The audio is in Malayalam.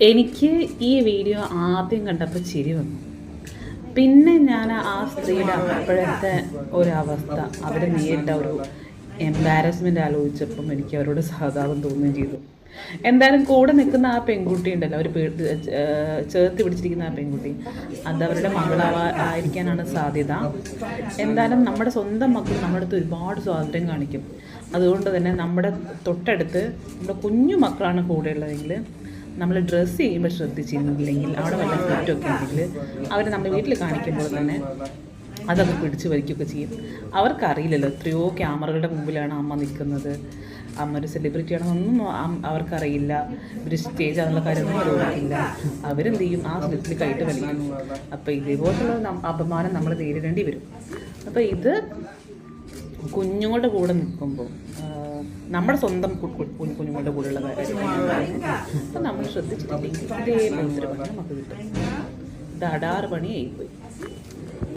എനിക്ക് ഈ വീഡിയോ ആദ്യം കണ്ടപ്പോൾ ചിരി വന്നു. പിന്നെ ഞാൻ ആ സ്ത്രീയുടെ അപ്പോഴത്തെ ഒരവസ്ഥ, അവർ നേരിട്ട ഒരു എംബാരസ്മെൻ്റ് ആലോചിച്ചപ്പം എനിക്ക് അവരോട് സഹതാപം തോന്നുകയും ചെയ്തു. എന്തായാലും കൂടെ നിൽക്കുന്ന ആ പെൺകുട്ടി ഉണ്ടല്ലോ, അവർ ചേർത്ത് പിടിച്ചിരിക്കുന്ന ആ പെൺകുട്ടി, അത് അവരുടെ ആയിരിക്കാനാണ് സാധ്യത. എന്തായാലും നമ്മുടെ സ്വന്തം മക്കൾ നമ്മുടെ അടുത്ത് ഒരുപാട് സ്വാതന്ത്ര്യം കാണിക്കും. അതുകൊണ്ട് തന്നെ നമ്മുടെ തൊട്ടടുത്ത് നമ്മുടെ കുഞ്ഞു മക്കളാണ് കൂടെ ഉള്ളതെങ്കിൽ നമ്മൾ ഡ്രസ്സ് ചെയ്യുമ്പോൾ ശ്രദ്ധിച്ചില്ലെങ്കിൽ, അവിടെ വല്ല ഫിറ്റൊക്കെ ഉണ്ടെങ്കിൽ അവർ നമ്മൾ വീട്ടിൽ കാണിക്കുമ്പോൾ തന്നെ അതൊക്കെ പിടിച്ച് വലിക്കുകയൊക്കെ ചെയ്യും. അവർക്കറിയില്ലല്ലോ എത്രയോ ക്യാമറകളുടെ മുമ്പിലാണ് അമ്മ നിൽക്കുന്നത്, അമ്മ ഒരു സെലിബ്രിറ്റി ആണെന്നൊന്നും അവർക്കറിയില്ല. ഒരു സ്റ്റേജ് ആണെന്നുള്ള കാര്യമൊന്നും അവർ ഓർക്കില്ല. അവരെന്ത് ചെയ്യും, ആ സ്ലിപ്പിൽ കൈയിട്ട് വലിക്കും. അപ്പോൾ ഇതേപോലുള്ള അപമാനം നമ്മൾ നേരിടേണ്ടി വരും. അപ്പോൾ ഇത് കുഞ്ഞുങ്ങളുടെ കൂടെ നിൽക്കുമ്പോൾ, നമ്മുടെ സ്വന്തം കുഞ്ഞുങ്ങളുടെ കൂടെയുള്ള കാര്യം അപ്പം നമ്മൾ ശ്രദ്ധിച്ചിട്ടില്ലെങ്കിൽ ഇതേപോലത്തെ ഒരു പണി നമുക്ക് കിട്ടും. ഇത് അടാറ് പണിയായിപ്പോയി.